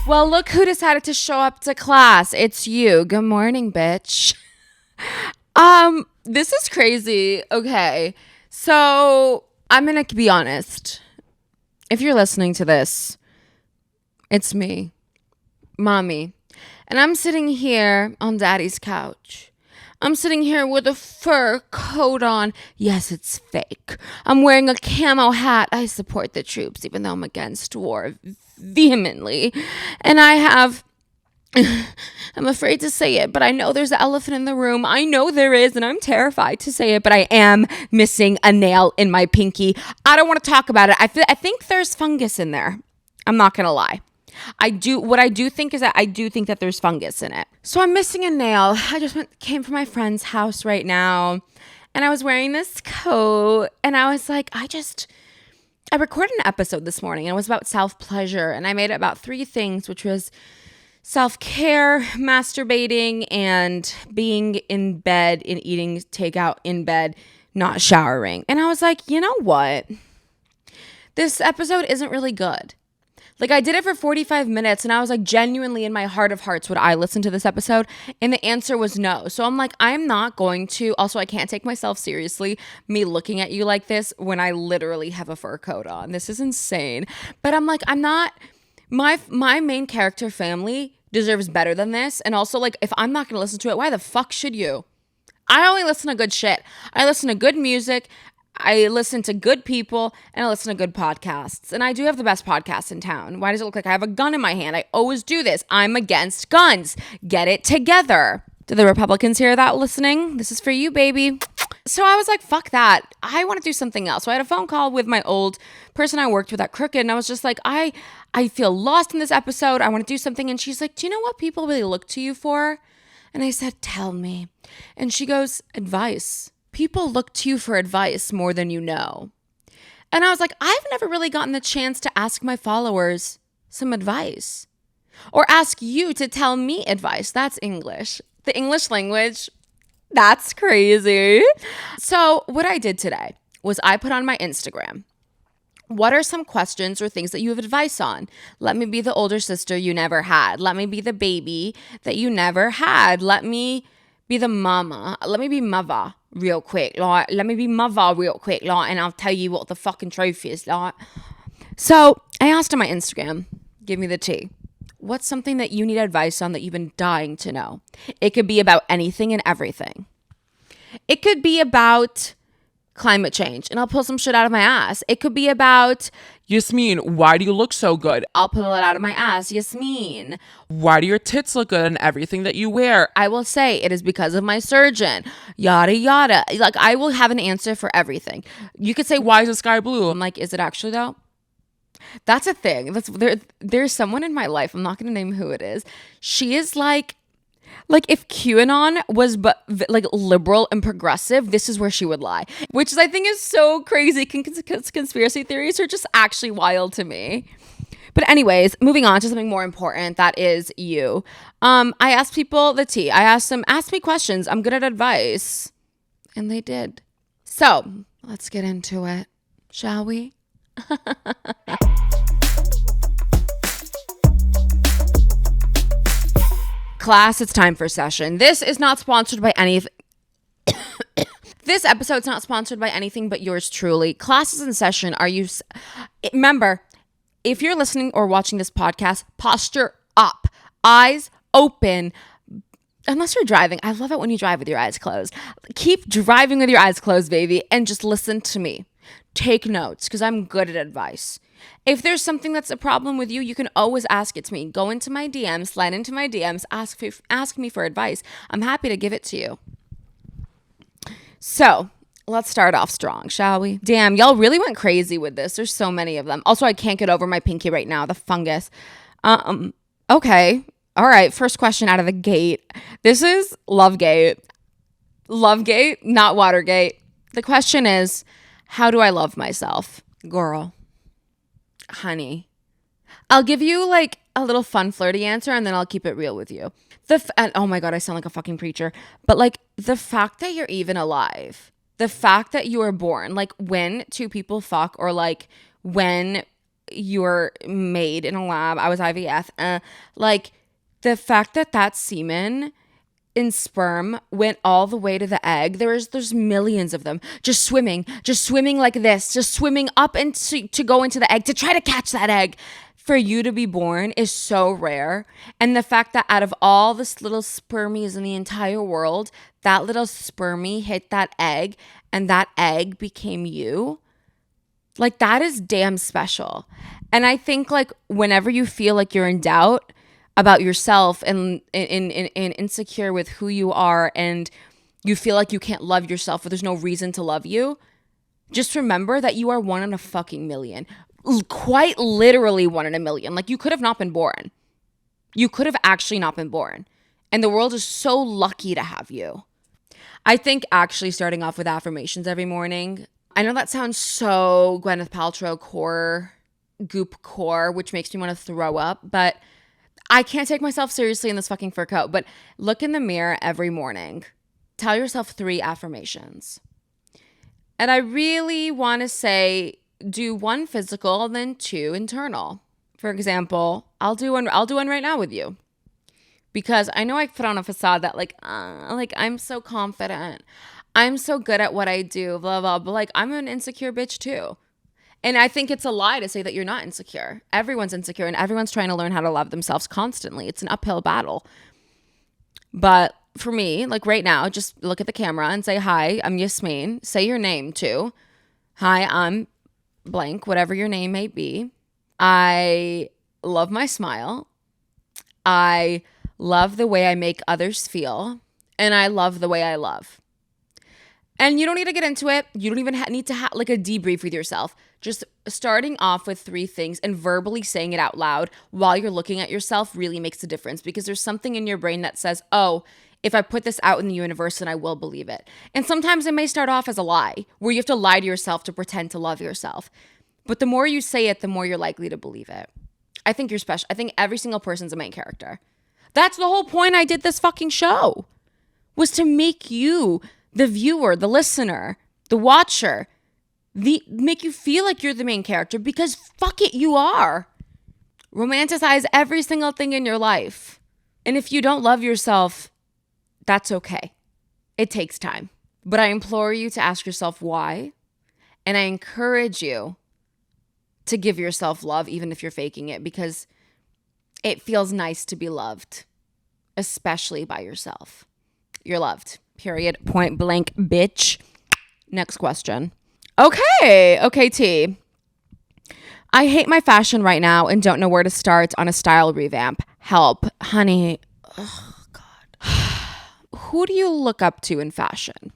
Well, look who decided to show up to class. It's you. Good morning, bitch. This is crazy. Okay. So, I'm going to be honest. If you're listening to this, it's me, Mommy. And I'm sitting here on Daddy's couch. I'm sitting here with a fur coat on. Yes, it's fake. I'm wearing a camo hat. I support the troops, even though I'm against war vehemently. And I have... I'm afraid to say it, but I know there's an elephant in the room. I know there is, and I'm terrified to say it, but I am missing a nail in my pinky. I don't want to talk about it. I think there's fungus in there. I'm not going to lie. What I do think is that I do think that there's fungus in it. So I'm missing a nail. I just came from my friend's house right now, and I was wearing this coat, and I was like, I recorded an episode this morning, and it was about self-pleasure, and I made it about 3 things, which was self-care, masturbating, and being in bed and eating takeout in bed, not showering. And I was like, you know what? This episode isn't really good. Like, I did it for 45 minutes, and I was like, genuinely in my heart of hearts, would I listen to this episode? And the answer was no. So I'm like, I'm not going to. Also, I can't take myself seriously, me looking at you like this when I literally have a fur coat on. This is insane. But I'm like, I'm not... My main character family deserves better than this. And also, like, if I'm not going to listen to it, why the fuck should you? I only listen to good shit. I listen to good music. I listen to good people, and I listen to good podcasts. And I do have the best podcast in town. Why does it look like I have a gun in my hand? I always do this. I'm against guns. Get it together. To the Republicans here that listening, this is for you, baby. So I was like, fuck that. I want to do something else. So I had a phone call with my old person I worked with at Crooked, and I was just like, I feel lost in this episode. I want to do something. And she's like, do you know what people really look to you for? And I said, tell me. And she goes, advice. People look to you for advice more than you know. And I was like, I've never really gotten the chance to ask my followers some advice or ask you to tell me advice. That's English. The English language, that's crazy. So what I did today was I put on my Instagram, what are some questions or things that you have advice on? Let me be the older sister you never had. Let me be the baby that you never had. Let me be the mama. Let me be mother real quick. Like, let me be mother real quick. Like, and I'll tell you what the fucking truth is. Like, so I asked on my Instagram, give me the tea. What's something that you need advice on that you've been dying to know? It could be about anything and everything. It could be about climate change, and I'll pull some shit out of my ass. It could be about, Yasmin, why do you look so good? I'll pull it out of my ass. Yasmin, why do your tits look good in everything that you wear? I will say it is because of my surgeon. Yada, yada. Like, I will have an answer for everything. You could say, Why is the sky blue? I'm like, is it actually though? That's a thing. There's someone in my life, I'm not going to name who it is. She is like if QAnon was like liberal and progressive, this is where she would lie, which is, I think, is so crazy. Conspiracy theories are just actually wild to me. But anyways, moving on to something more important, that is you. I asked people the tea. I asked them, ask me questions. I'm good at advice. And they did. So let's get into it, shall we? Class, it's time for session. This is not sponsored by anything. This episode's not sponsored by anything but yours truly. Classes in session. Remember, if you're listening or watching this podcast, posture up, eyes open. Unless you're driving. I love it when you drive with your eyes closed. Keep driving with your eyes closed, baby, and just listen to me. Take notes, because I'm good at advice. If there's something that's a problem with you, you can always ask it to me. Go into my DMs, slide into my DMs, ask me for advice. I'm happy to give it to you. So let's start off strong, shall we? Damn, y'all really went crazy with this. There's so many of them. Also, I can't get over my pinky right now, the fungus. Okay. All right. First question out of the gate. This is Lovegate. Lovegate, not Watergate. The question is, how do I love myself? Girl. Honey. I'll give you like a little fun flirty answer, and then I'll keep it real with you. And oh my God, I sound like a fucking preacher. But like, the fact that you're even alive, the fact that you were born, like when two people fuck, or like when you're made in a lab. I was IVF. Like the fact that semen in sperm went all the way to the egg. There's millions of them just swimming like this, just swimming up into to go into the egg to try to catch that egg. For you to be born is so rare. And the fact that out of all the little spermies in the entire world, that little spermie hit that egg and that egg became you, like that is damn special. And I think like whenever you feel like you're in doubt about yourself and insecure with who you are and you feel like you can't love yourself or there's no reason to love you, just remember that you are one in a fucking million. Quite literally one in a million. Like you could have not been born. You could have actually not been born. And the world is so lucky to have you. I think actually starting off with affirmations every morning, I know that sounds so Gwyneth Paltrow goop core, which makes me want to throw up, but I can't take myself seriously in this fucking fur coat. But look in the mirror every morning. Tell yourself 3 affirmations. And I really want to say do 1 physical, then 2 internal. For example, I'll do one right now with you. Because I know I put on a facade that like I'm so confident. I'm so good at what I do, blah, blah, but like I'm an insecure bitch too. And I think it's a lie to say that you're not insecure. Everyone's insecure and everyone's trying to learn how to love themselves constantly. It's an uphill battle. But for me, like right now, just look at the camera and say, hi, I'm Yasmin. Say your name too. Hi, I'm blank, whatever your name may be. I love my smile. I love the way I make others feel. And I love the way I love. And you don't need to get into it. You don't even need to have like a debrief with yourself. Just starting off with 3 things and verbally saying it out loud while you're looking at yourself really makes a difference because there's something in your brain that says, oh, if I put this out in the universe, then I will believe it. And sometimes it may start off as a lie where you have to lie to yourself to pretend to love yourself. But the more you say it, the more you're likely to believe it. I think you're special. I think every single person's a main character. That's the whole point I did this fucking show, was to make you, the viewer, the listener, the watcher, make you feel like you're the main character because fuck it, you are. Romanticize every single thing in your life. And if you don't love yourself, that's okay. It takes time. But I implore you to ask yourself why. And I encourage you to give yourself love, even if you're faking it, because it feels nice to be loved, especially by yourself. You're loved. Period. Point blank, bitch. Next question. Okay, T. I hate my fashion right now and don't know where to start on a style revamp. Help. Honey. Oh, God. Who do you look up to in fashion?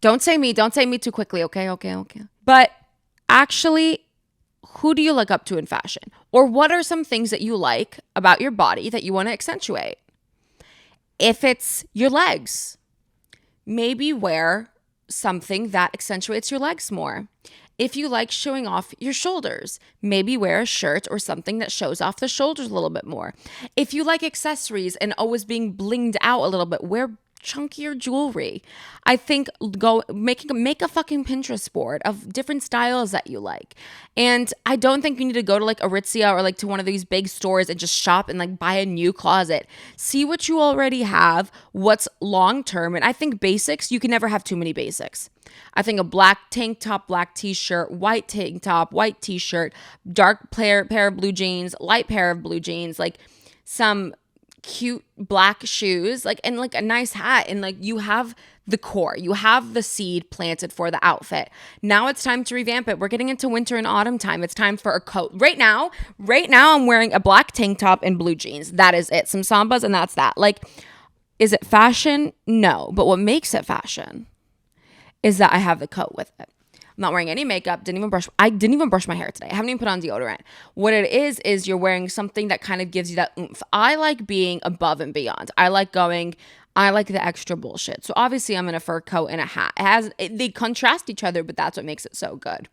Don't say me. Don't say me too quickly, okay? But actually, who do you look up to in fashion? Or what are some things that you like about your body that you want to accentuate? If it's your legs, maybe wear something that accentuates your legs more. If you like showing off your shoulders, maybe wear a shirt or something that shows off the shoulders a little bit more. If you like accessories and always being blinged out a little bit, wear chunkier jewelry. I think make a fucking Pinterest board of different styles that you like. And I don't think you need to go to like Aritzia or like to one of these big stores and just shop and like buy a new closet. See what you already have, what's long term. And I think basics, you can never have too many basics. I think a black tank top, black t-shirt, white tank top, white t-shirt, dark pair of blue jeans, light pair of blue jeans, like some cute black shoes, like, and like a nice hat, and like you have the core, you have the seed planted for the outfit. Now it's time to revamp it. We're getting into winter and autumn time. It's time for a coat. Right now I'm wearing a black tank top and blue jeans. That is it. Some Sambas and that's that. Like, is it fashion? No. But what makes it fashion is that I have the coat with it. I'm not wearing any makeup. I didn't even brush my hair today. I haven't even put on deodorant. What it is you're wearing something that kind of gives you that oomph. I like being above and beyond. I like the extra bullshit. So obviously I'm in a fur coat and a hat. They contrast each other, but that's what makes it so good.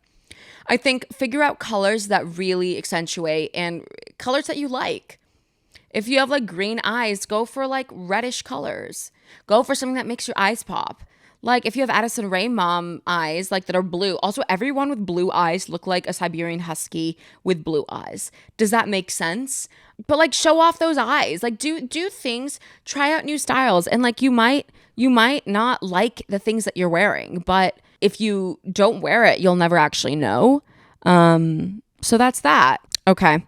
I think figure out colors that really accentuate and colors that you like. If you have like green eyes, go for like reddish colors. Go for something that makes your eyes pop. Like if you have Addison Rae mom eyes, like that are blue. Also, everyone with blue eyes look like a Siberian husky with blue eyes. Does that make sense? But like show off those eyes. Like do things, try out new styles. And like you might not like the things that you're wearing, but if you don't wear it, you'll never actually know. So that's that. Okay.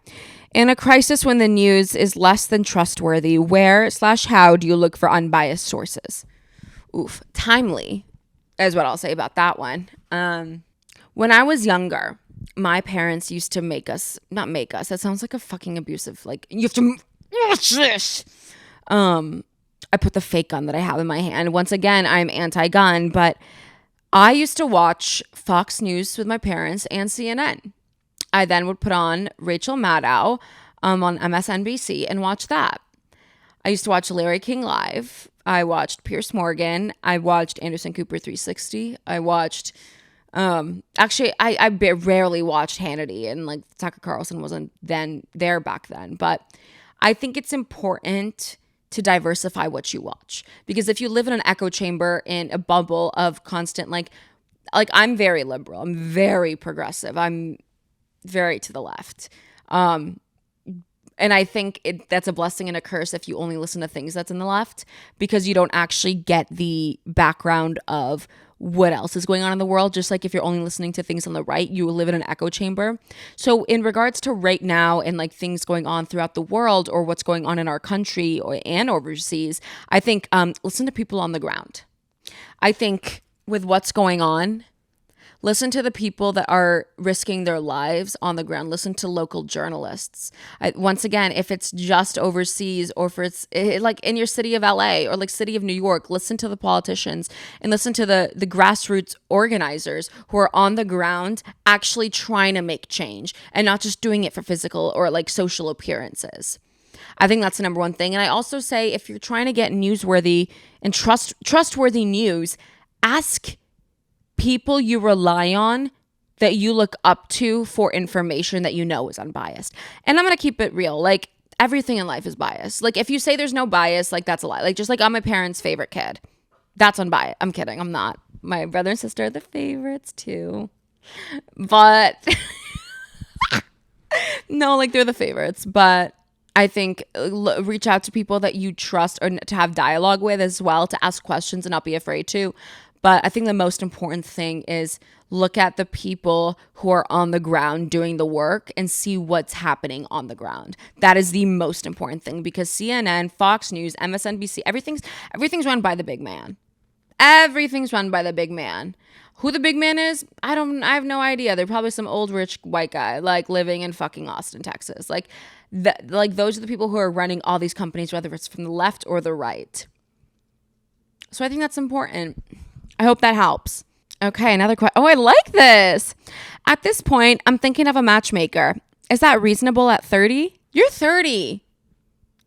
In a crisis when the news is less than trustworthy, where/how do you look for unbiased sources? Oof, timely is what I'll say about that one. When I was younger, my parents used to not make us. That sounds like a fucking abusive, like, you have to watch this. I put the fake gun that I have in my hand. Once again, I'm anti-gun, but I used to watch Fox News with my parents and CNN. I then would put on Rachel Maddow on MSNBC and watch that. I used to watch Larry King Live. I watched Pierce Morgan. I watched Anderson Cooper 360. I watched, actually, I rarely watched Hannity, and like Tucker Carlson wasn't there back then. But I think it's important to diversify what you watch, because if you live in an echo chamber in a bubble of constant, like I'm very liberal. I'm very progressive. I'm very to the left. And I think that's a blessing and a curse if you only listen to things that's in the left, because you don't actually get the background of what else is going on in the world. Just like if you're only listening to things on the right, you live in an echo chamber. So in regards to right now and like things going on throughout the world or what's going on in our country and overseas, I think listen to people on the ground. I think with what's going on, listen to the people that are risking their lives on the ground. Listen to local journalists. Once again, if it's just overseas or if it's like in your city of LA or like city of New York, listen to the politicians and listen to the grassroots organizers who are on the ground actually trying to make change and not just doing it for physical or like social appearances. I think that's the number one thing. And I also say if you're trying to get newsworthy and trustworthy news, ask people you rely on that you look up to for information that you know is unbiased. And I'm going to keep it real. Like everything in life is biased. Like if you say there's no bias, like that's a lie. Like just like I'm my parents' favorite kid. That's unbiased. I'm kidding. I'm not. My brother and sister are the favorites too. But no, like they're the favorites. But I think reach out to people that you trust or to have dialogue with as well, to ask questions and not be afraid to. But I think the most important thing is look at the people who are on the ground doing the work and see what's happening on the ground. That is the most important thing, because CNN, Fox News, MSNBC, everything's run by the big man. Everything's run by the big man. Who the big man is, I have no idea. They're probably some old rich white guy like living in fucking Austin, Texas. Like those are the people who are running all these companies, whether it's from the left or the right. So I think that's important. I hope that helps. Okay, another question. Oh, I like this. At this point, I'm thinking of a matchmaker. Is that reasonable at 30? You're 30.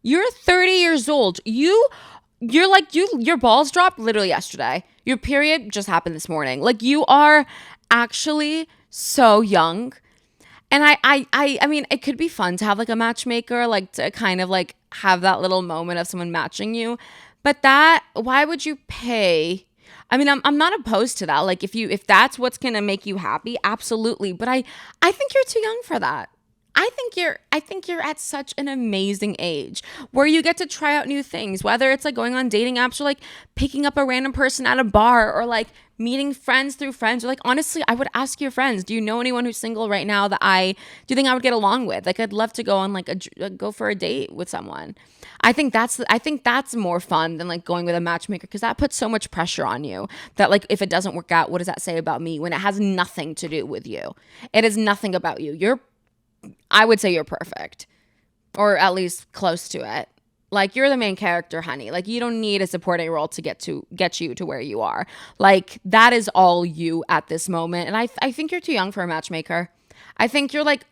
You're 30 years old. Your balls dropped literally yesterday. Your period just happened this morning. Like you are actually so young. And I mean, it could be fun to have like a matchmaker, like to kind of like have that little moment of someone matching you. But why would you pay? I mean, I'm not opposed to that. Like if that's what's going to make you happy, absolutely. But I think you're too young for that. I think you're at such an amazing age where you get to try out new things, whether it's like going on dating apps or like picking up a random person at a bar or like meeting friends through friends. Or like, honestly, I would ask your friends, do you know anyone who's single right now that do you think I would get along with? Like, I'd love to go on like go for a date with someone. I think that's more fun than like going with a matchmaker, because that puts so much pressure on you that like if it doesn't work out, what does that say about me, when it has nothing to do with you? It is nothing about you. I would say you're perfect, or at least close to it. Like you're the main character, honey. Like you don't need a supporting role to get you to where you are. Like that is all you at this moment. And I think you're too young for a matchmaker. I think you're like,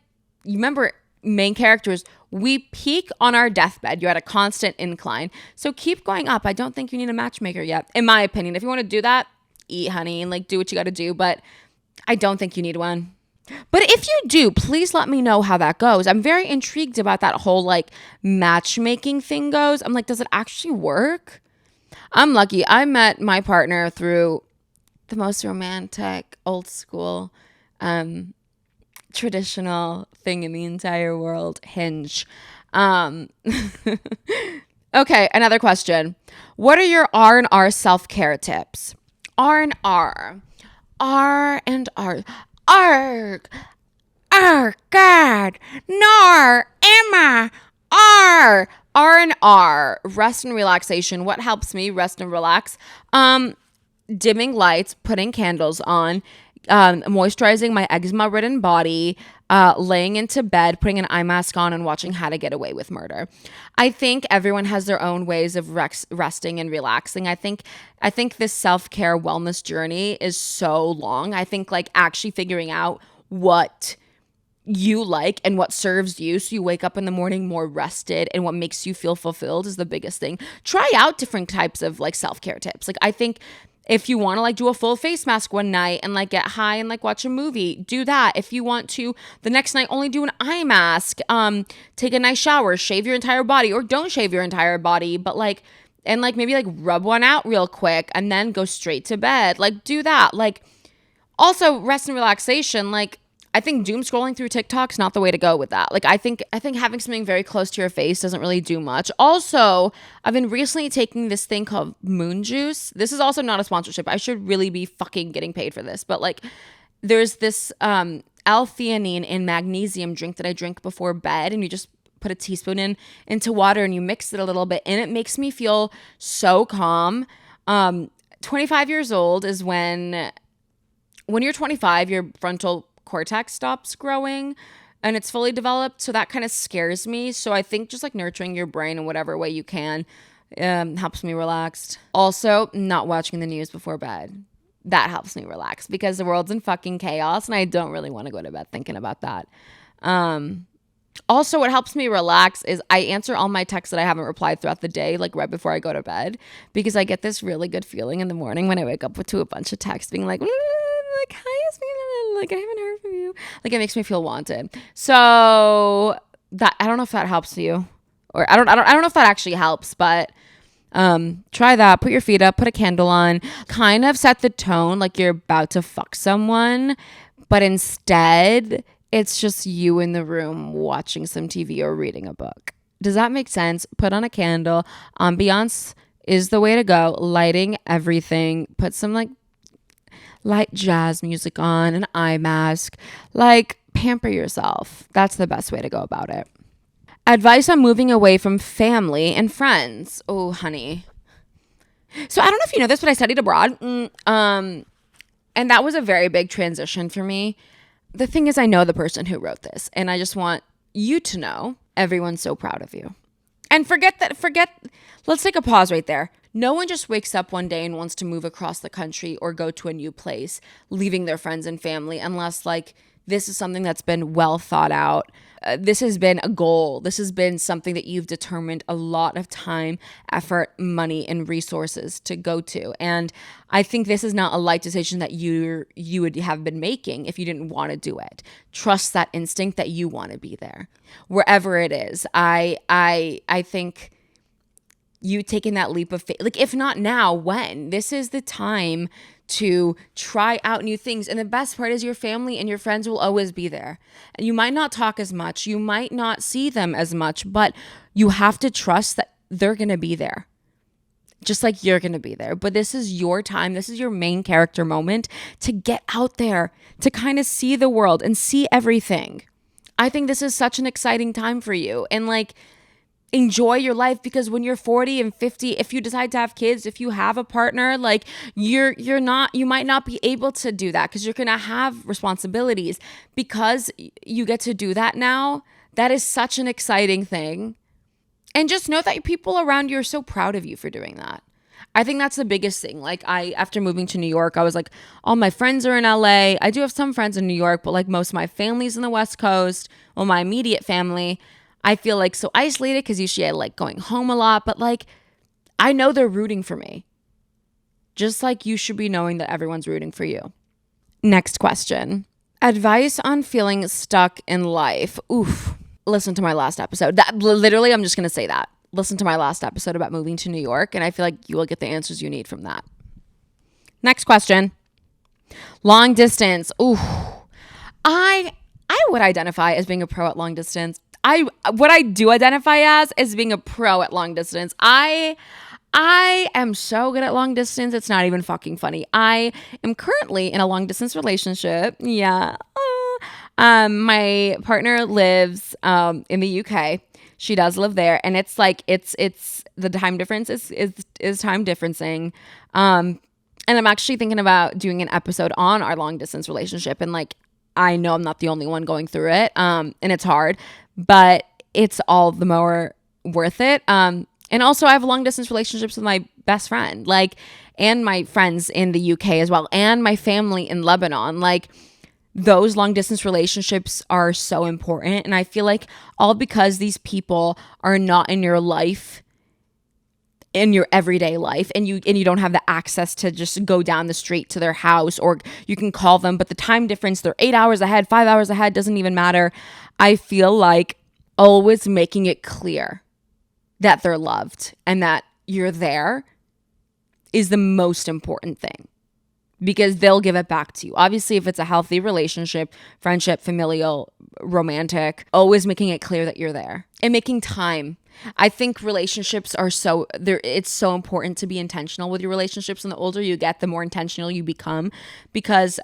you remember main characters, we peak on our deathbed. You're at a constant incline. So keep going up. I don't think you need a matchmaker yet, in my opinion. If you want to do that, eat, honey, and like do what you got to do. But I don't think you need one. But if you do, please let me know how that goes. I'm very intrigued about that whole like matchmaking thing goes. I'm like, does it actually work? I'm lucky. I met my partner through the most romantic, old school, traditional thing in the entire world, Hinge. Um, okay, another question. What are your R&R self-care tips? R&R. R&R. Arg. Arg. God. Nar. Emma. R. R&R. Rest and relaxation. What helps me rest and relax? Dimming lights, putting candles on, moisturizing my eczema-ridden body, laying into bed, putting an eye mask on, and watching How to Get Away with Murder. I think everyone has their own ways of resting and relaxing. I think this self-care wellness journey is so long. I think like actually figuring out what you like and what serves you so you wake up in the morning more rested and what makes you feel fulfilled is the biggest thing. Try out different types of like self-care tips. Like I think if you want to like do a full face mask one night and like get high and like watch a movie, do that. If you want to the next night only do an eye mask, take a nice shower, shave your entire body, or don't shave your entire body, but like and like maybe like rub one out real quick and then go straight to bed. Like do that. Like also rest and relaxation, like I think doom scrolling through TikTok's not the way to go with that. Like I think having something very close to your face doesn't really do much. Also, I've been recently taking this thing called moon juice. This is also not a sponsorship. I should really be fucking getting paid for this. But like there's this L-theanine and magnesium drink that I drink before bed, and you just put a teaspoon into water and you mix it a little bit, and it makes me feel so calm. 25 years old is when you're 25, your frontal cortex stops growing and it's fully developed, so that kind of scares me. So I think just like nurturing your brain in whatever way you can helps me relax. Also, not watching the news before bed, that helps me relax because the world's in fucking chaos and I don't really want to go to bed thinking about that. Also, what helps me relax is I answer all my texts that I haven't replied throughout the day, like right before I go to bed, because I get this really good feeling in the morning when I wake up to a bunch of texts being like hi, Yasmin, like I haven't heard from you. Like it makes me feel wanted. So that I don't know if that helps you, or I don't know if that actually helps, but try that. Put your feet up, put a candle on, kind of set the tone like you're about to fuck someone, but instead it's just you in the room watching some TV or reading a book. Does that make sense? Put on a candle. Ambiance is the way to go. Lighting everything. Put some like light jazz music on, an eye mask. Like pamper yourself. That's the best way to go about it. Advice on moving away from family and friends. Oh, honey. So I don't know if you know this, but I studied abroad. And that was a very big transition for me. The thing is, I know the person who wrote this, and I just want you to know everyone's so proud of you. And let's take a pause right there. No one just wakes up one day and wants to move across the country or go to a new place, leaving their friends and family, unless like this is something that's been well thought out. This has been a goal. This has been something that you've determined a lot of time, effort, money, and resources to go to. And I think this is not a light decision that you would have been making if you didn't want to do it. Trust that instinct that you want to be there, wherever it is. I think you taking that leap of faith, like if not now, when? This is the time to try out new things. And the best part is your family and your friends will always be there. And you might not talk as much, you might not see them as much, but you have to trust that they're going to be there. Just like you're going to be there. But this is your time. This is your main character moment to get out there, to kind of see the world and see everything. I think this is such an exciting time for you. And like, enjoy your life, because when you're 40 and 50, if you decide to have kids, if you have a partner, like you might not be able to do that because you're going to have responsibilities. Because you get to do that now, that is such an exciting thing. And just know that people around you are so proud of you for doing that. I think that's the biggest thing. Like after moving to New York, I was like, all my friends are in LA. I do have some friends in New York, but like most of my family's in the West Coast. Well, my immediate family, I feel like so isolated because usually I like going home a lot, but like I know they're rooting for me. Just like you should be knowing that everyone's rooting for you. Next question. Advice on feeling stuck in life. Oof. Listen to my last episode. That literally, I'm just going to say that. Listen to my last episode about moving to New York, and I feel like you will get the answers you need from that. Next question. Long distance. Ooh. I would identify as being a pro at long distance. What I do identify as being a pro at long distance. I am so good at long distance. It's not even fucking funny. I am currently in a long distance relationship. Yeah. My partner lives in the UK. She does live there, and it's like it's the time difference is time differencing. And I'm actually thinking about doing an episode on our long distance relationship, and like I know I'm not the only one going through it. And it's hard, but it's all the more worth it. And also I have long distance relationships with my best friend, like, and my friends in the UK as well, and my family in Lebanon. Like, those long distance relationships are so important. And I feel like all because these people are not in your life, in your everyday life, and you don't have the access to just go down the street to their house, or you can call them, but the time difference, they're 8 hours ahead, 5 hours ahead, doesn't even matter. I feel like always making it clear that they're loved and that you're there is the most important thing, because they'll give it back to you. Obviously, if it's a healthy relationship, friendship, familial, romantic, always making it clear that you're there and making time. I think relationships are it's so important to be intentional with your relationships. And the older you get, the more intentional you become, because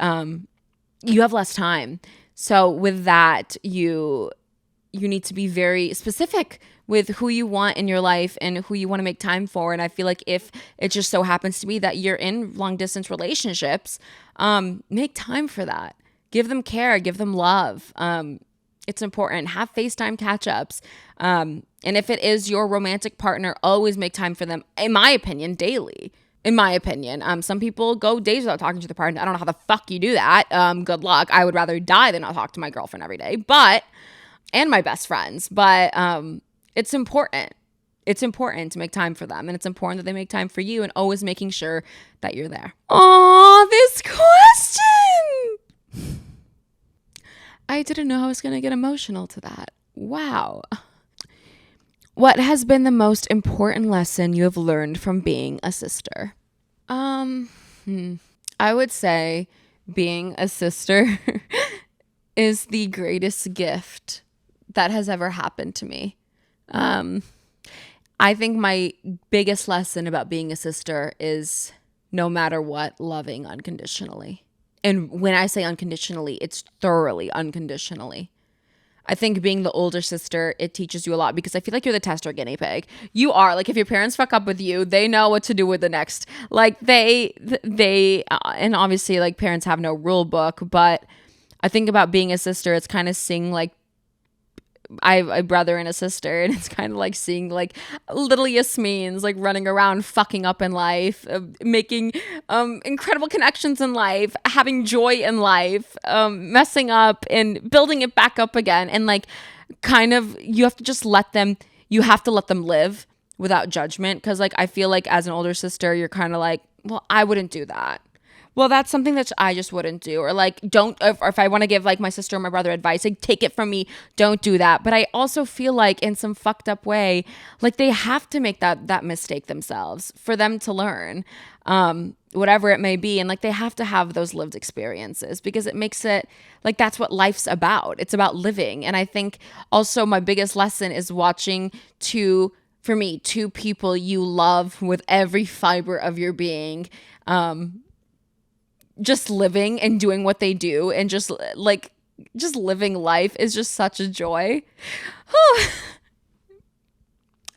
you have less time. So with that, you need to be very specific with who you want in your life and who you want to make time for. And I feel like if it just so happens to be that you're in long distance relationships, make time for that. Give them care, give them love. It's important. Have FaceTime catch-ups. And if it is your romantic partner, always make time for them, in my opinion, daily. In my opinion. Some people go days without talking to their partner. I don't know how the fuck you do that. Good luck. I would rather die than not talk to my girlfriend every day. And my best friends. But it's important. It's important to make time for them. And it's important that they make time for you, and always making sure that you're there. Oh, this question. I didn't know I was going to get emotional to that. Wow. What has been the most important lesson you have learned from being a sister? I would say being a sister is the greatest gift that has ever happened to me. I think my biggest lesson about being a sister is, no matter what, loving unconditionally. And when I say unconditionally, it's thoroughly unconditionally. I think being the older sister, it teaches you a lot, because I feel like you're the test or guinea pig. You are. Like, if your parents fuck up with you, they know what to do with the next. Like, and obviously, like, parents have no rule book, but I think about being a sister, it's kind of seeing, like, I have a brother and a sister, and it's kind of like seeing like little Yasmines like running around fucking up in life, making incredible connections in life, having joy in life, messing up and building it back up again. And like, kind of, you have to let them live without judgment. Because like, I feel like as an older sister, you're kind of like, well, I wouldn't do that. Well, that's something that I just wouldn't do. Or like, if I want to give like my sister or my brother advice, like, take it from me, don't do that. But I also feel like in some fucked up way, like, they have to make that mistake themselves for them to learn, whatever it may be. And like, they have to have those lived experiences, because it makes it like, that's what life's about. It's about living. And I think also my biggest lesson is watching two people you love with every fiber of your being, just living and doing what they do, and just living life is just such a joy.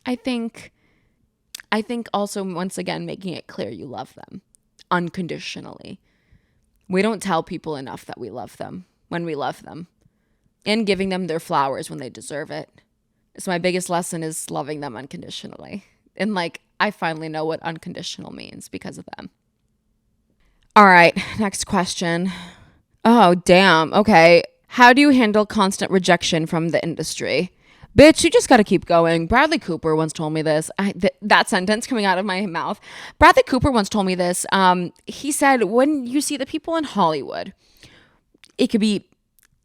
I think also, once again, making it clear you love them unconditionally. We don't tell people enough that we love them when we love them, and giving them their flowers when they deserve it. So my biggest lesson is loving them unconditionally. And like, I finally know what unconditional means because of them. All right, next question. Oh, damn. Okay. How do you handle constant rejection from the industry? Bitch, you just got to keep going. Bradley Cooper once told me this. That sentence coming out of my mouth. Bradley Cooper once told me this. He said, when you see the people in Hollywood, it could be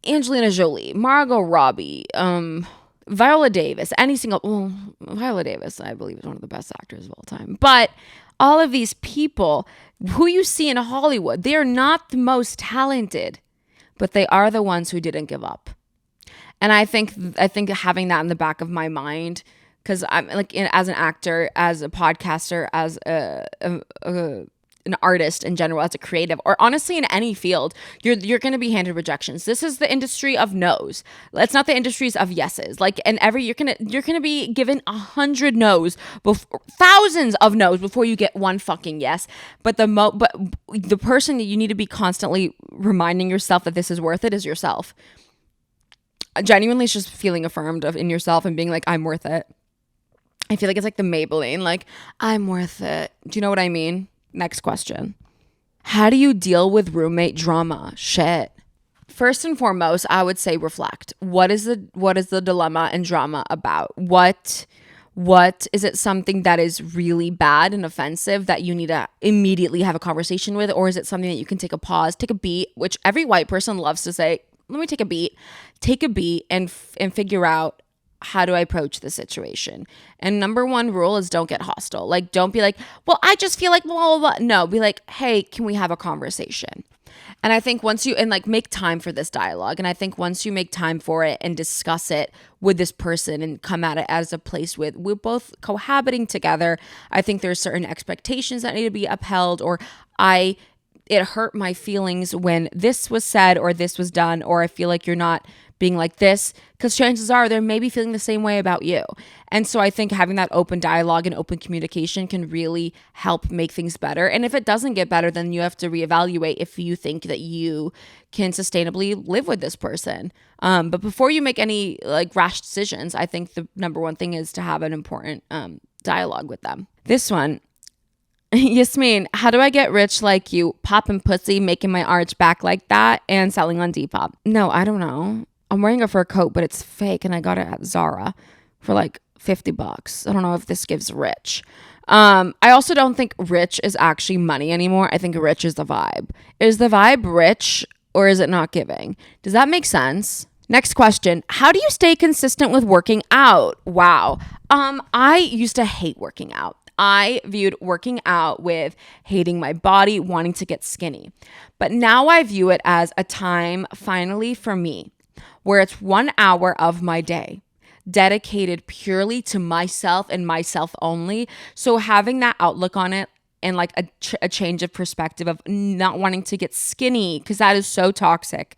Angelina Jolie, Margot Robbie, Viola Davis, Viola Davis, I believe, is one of the best actors of all time. But all of these people who you see in Hollywood, they are not the most talented, but they are the ones who didn't give up. And I think having that in the back of my mind, because I'm like as an actor, as a podcaster, as an artist in general, as a creative, or honestly in any field, you're going to be handed rejections. This is the industry of no's. It's not the industries of yeses. Like, and you're gonna be given 100 no's, thousands of no's before you get one fucking yes. But the person that you need to be constantly reminding yourself that this is worth it is yourself. Genuinely, it's just feeling affirmed in yourself and being like, I'm worth it. I feel like it's like the Maybelline, like, I'm worth it. Do you know what I mean? Next question. How do you deal with roommate drama? Shit. First and foremost, I would say reflect. What is the dilemma and drama about? What is it, something that is really bad and offensive that you need to immediately have a conversation with? Or is it something that you can take a pause, take a beat, which every white person loves to say, let me take a beat and figure out, how do I approach the situation? And number one rule is don't get hostile. Like, don't be like, well, I just feel like blah, blah, blah. No, be like, hey, can we have a conversation? And I think make time for this dialogue. And I think once you make time for it and discuss it with this person and come at it as a place with, we're both cohabiting together, I think there's certain expectations that need to be upheld, or it hurt my feelings when this was said or this was done, or I feel like you're not being like this, because chances are they may be feeling the same way about you. And so I think having that open dialogue and open communication can really help make things better. And if it doesn't get better, then you have to reevaluate if you think that you can sustainably live with this person. But before you make any like rash decisions, I think the number one thing is to have an important dialogue with them. This one, Yasmin, how do I get rich like you? Popping pussy, making my arch back like that, and selling on Depop. No, I don't know. I'm wearing a fur coat, but it's fake, and I got it at Zara for like $50. I don't know if this gives rich. I also don't think rich is actually money anymore. I think rich is the vibe. Is the vibe rich, or is it not giving? Does that make sense? Next question. How do you stay consistent with working out? Wow. I used to hate working out. I viewed working out with hating my body, wanting to get skinny. But now I view it as a time finally for me, where it's 1 hour of my day dedicated purely to myself and myself only. So having that outlook on it and like a change of perspective of not wanting to get skinny, because that is so toxic.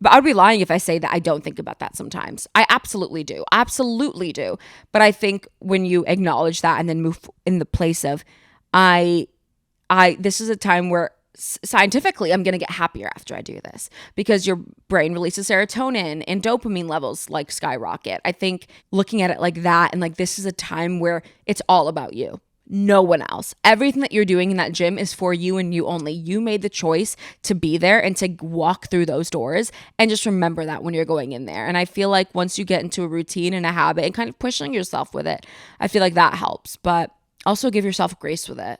But I'd be lying if I say that I don't think about that sometimes. I absolutely do. Absolutely do. But I think when you acknowledge that and then move in the place of, this is a time where scientifically I'm going to get happier after I do this, because your brain releases serotonin and dopamine levels like skyrocket. I think looking at it like that and like, this is a time where it's all about you. No one else. Everything that you're doing in that gym is for you and you only. You made the choice to be there and to walk through those doors, and just remember that when you're going in there. And I feel like once you get into a routine and a habit and kind of pushing yourself with it, I feel like that helps. But also give yourself grace with it.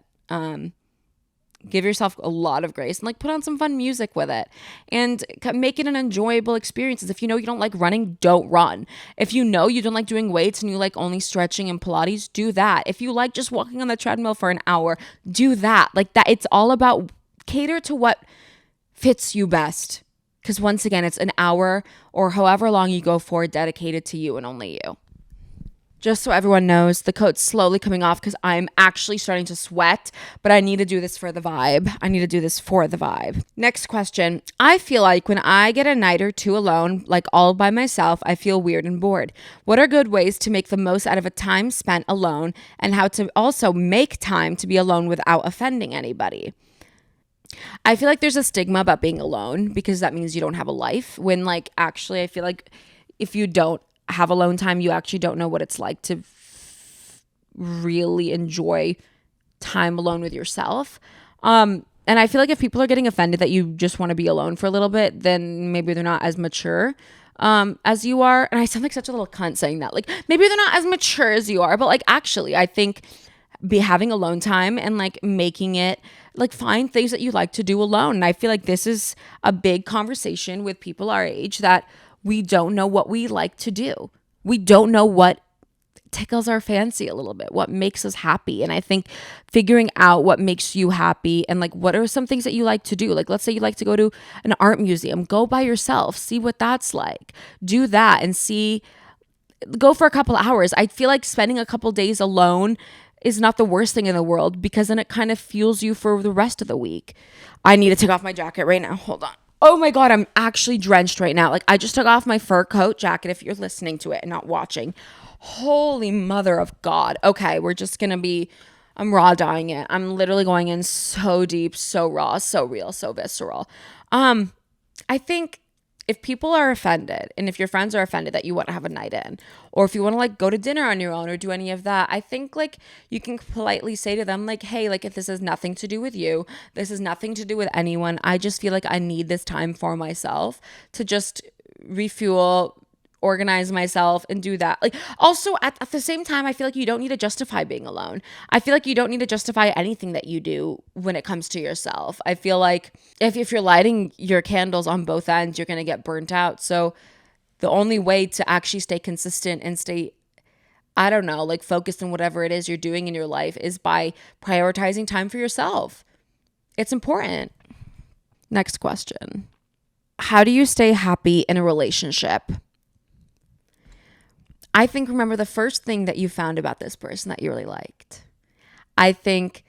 Give yourself a lot of grace and like put on some fun music with it and make it an enjoyable experience. If you know you don't like running, don't run. If you know you don't like doing weights and you like only stretching and Pilates, do that. If you like just walking on the treadmill for an hour, do that. Like that, it's all about cater to what fits you best. Because once again, it's an hour or however long you go for dedicated to you and only you. Just so everyone knows, the coat's slowly coming off because I'm actually starting to sweat, but I need to do this for the vibe. Next question. I feel like when I get a night or two alone, like all by myself, I feel weird and bored. What are good ways to make the most out of a time spent alone, and how to also make time to be alone without offending anybody? I feel like there's a stigma about being alone because that means you don't have a life, when like actually I feel like if you don't have alone time, you actually don't know what it's like to really enjoy time alone with yourself. And I feel like if people are getting offended that you just want to be alone for a little bit, then maybe they're not as mature as you are. And I sound like such a little cunt saying that. Like, maybe they're not as mature as you are, but like actually I think having alone time and like making it like find things that you like to do alone. And I feel like this is a big conversation with people our age, that we don't know what we like to do. We don't know what tickles our fancy a little bit, what makes us happy. And I think figuring out what makes you happy and like what are some things that you like to do. Like let's say you like to go to an art museum, go by yourself, see what that's like. Do that and go for a couple hours. I feel like spending a couple days alone is not the worst thing in the world because then it kind of fuels you for the rest of the week. I need to take off my jacket right now. Hold on. Oh my God, I'm actually drenched right now. Like I just took off my fur coat jacket if you're listening to it and not watching. Holy mother of God. Okay, I'm raw dyeing it. I'm literally going in so deep, so raw, so real, so visceral. I think if people are offended and if your friends are offended that you want to have a night in, or if you want to like go to dinner on your own or do any of that, I think like you can politely say to them like, hey, like if this has nothing to do with you, this has nothing to do with anyone. I just feel like I need this time for myself to just refuel, organize myself and do that. Like also at the same time, I feel like you don't need to justify being alone. I feel like you don't need to justify anything that you do when it comes to yourself. I feel like if you're lighting your candles on both ends, you're going to get burnt out. So the only way to actually stay consistent and stay, I don't know, like focused on whatever it is you're doing in your life is by prioritizing time for yourself. It's important. Next question. How do you stay happy in a relationship? I think remember the first thing that you found about this person that you really liked. I think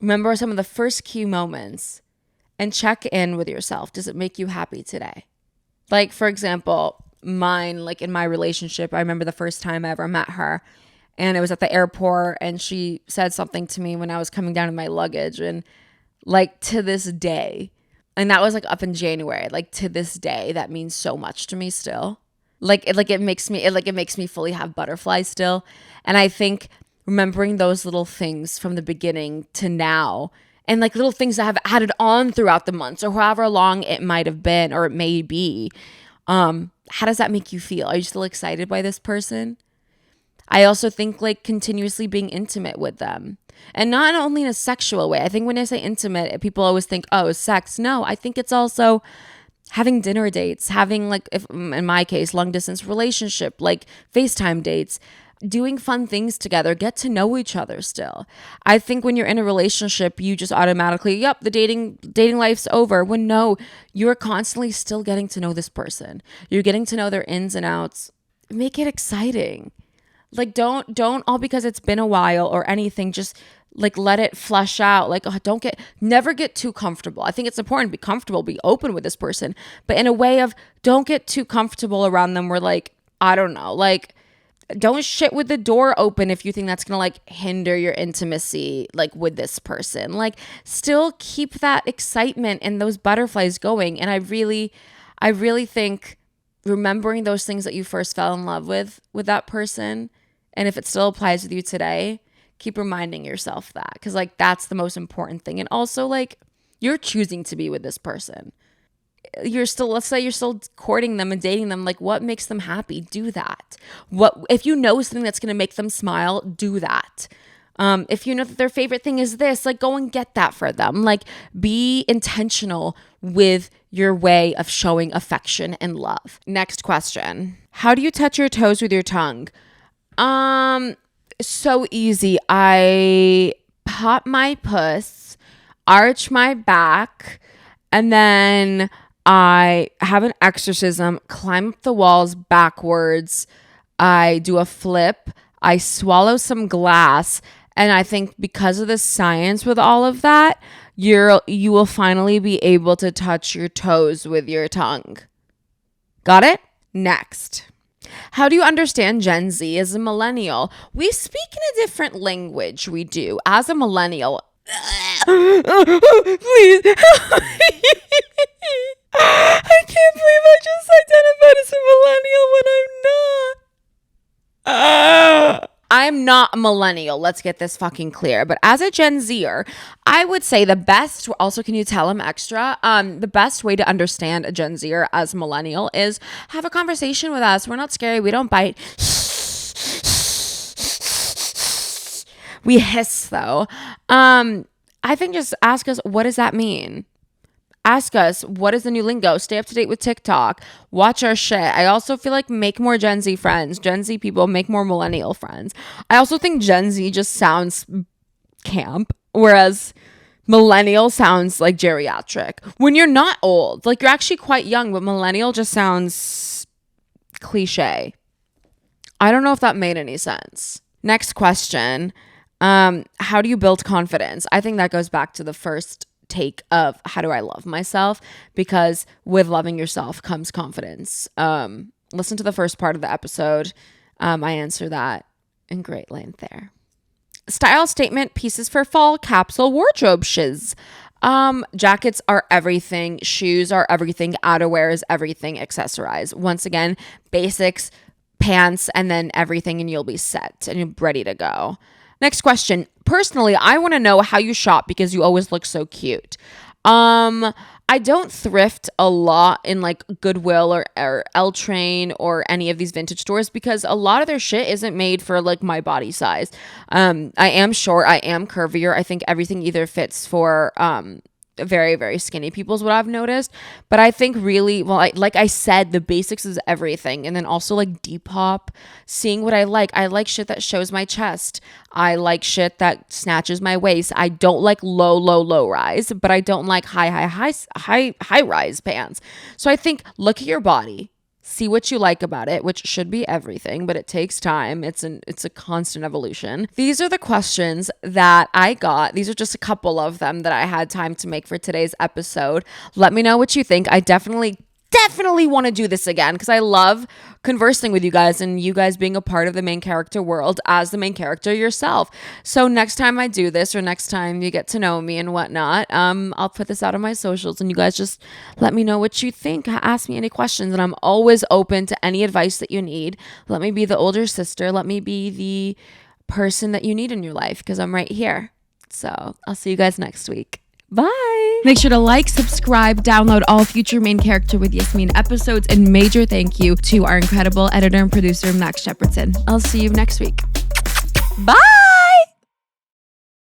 remember some of the first key moments and check in with yourself. Does it make you happy today? Like, for example, mine, like in my relationship, I remember the first time I ever met her and it was at the airport and she said something to me when I was coming down with my luggage. And like to this day, and that was like up in January, like to this day, that means so much to me still. It makes me fully have butterflies still. And I think remembering those little things from the beginning to now and like little things that have added on throughout the months or however long it might have been or it may be. How does that make you feel? Are you still excited by this person? I also think like continuously being intimate with them. And not only in a sexual way. I think when I say intimate, people always think, oh, sex. No, I think it's also having dinner dates, having like, if in my case, long distance relationship, like FaceTime dates, doing fun things together, get to know each other still. I think when you're in a relationship, you just automatically, yep, the dating life's over. When no, you're constantly still getting to know this person. You're getting to know their ins and outs. Make it exciting. Like don't all because it's been a while or anything, just like let it flesh out. Like never get too comfortable. I think it's important to be comfortable, be open with this person, but in a way of don't get too comfortable around them where like, I don't know, like don't shit with the door open if you think that's gonna like hinder your intimacy like with this person. Like still keep that excitement and those butterflies going. And I really think remembering those things that you first fell in love with that person, and if it still applies with you today, keep reminding yourself that, because like that's the most important thing. And also like you're choosing to be with this person. Let's say you're still courting them and dating them, like what makes them happy? Do that. What if you know something that's going to make them smile? Do that. If you know that their favorite thing is this, like go and get that for them. Like be intentional with your way of showing affection and love. Next question. How do you touch your toes with your tongue? So easy. I pop my puss, arch my back, and then I have an exorcism, climb up the walls backwards. I do a flip. I swallow some glass. And I think because of the science with all of that, you will finally be able to touch your toes with your tongue. Got it? Next. How do you understand Gen Z as a millennial? We speak in a different language. We do. As a millennial. Please. I can't believe I just identified as a millennial when I'm not. I'm not a millennial. Let's get this fucking clear. But as a Gen Zer, I would say the best, also, can you tell him extra? The best way to understand a Gen Zer as a millennial is have a conversation with us. We're not scary. We don't bite. We hiss though. I think just ask us, what does that mean? Ask us, what is the new lingo? Stay up to date with TikTok. Watch our shit. I also feel like make more Gen Z friends. Gen Z people, make more millennial friends. I also think Gen Z just sounds camp, whereas millennial sounds like geriatric. When you're not old, like you're actually quite young, but millennial just sounds cliche. I don't know if that made any sense. Next question. How do you build confidence? I think that goes back to the first take of how do I love myself, because with loving yourself comes confidence. Listen to the first part of the episode. I answer that in great length there. Style statement pieces for fall capsule wardrobe shiz. Jackets are everything. Shoes are everything. Outerwear is everything. Accessorize. Once again, basics, pants, and then everything, and you'll be set and you're ready to go. Next question. Personally, I want to know how you shop because you always look so cute. I don't thrift a lot in like Goodwill or L Train or any of these vintage stores because a lot of their shit isn't made for like my body size. I am short. I am curvier. I think everything either fits for very, very skinny people is what I've noticed. But I think really, well, like I said, the basics is everything. And then also like Depop, seeing what I like. I like shit that shows my chest. I like shit that snatches my waist. I don't like low rise, but I don't like high rise pants. So I think look at your body. See what you like about it, which should be everything, but it takes time. It's a constant evolution. These are the questions that I got. These are just a couple of them that I had time to make for today's episode. Let me know what you think. I definitely want to do this again because I love conversing with you guys and you guys being a part of the main character world as the main character yourself. So next time I do this or next time you get to know me and whatnot, I'll put this out on my socials and you guys just let me know what you think. Ask me any questions and I'm always open to any advice that you need. Let me be the older sister. Let me be the person that you need in your life because I'm right here. So I'll see you guys next week. Bye. Make sure to like, subscribe, download all future Main Character with Yasmin episodes, and major thank you to our incredible editor and producer, Max Shepardson. I'll see you next week. Bye.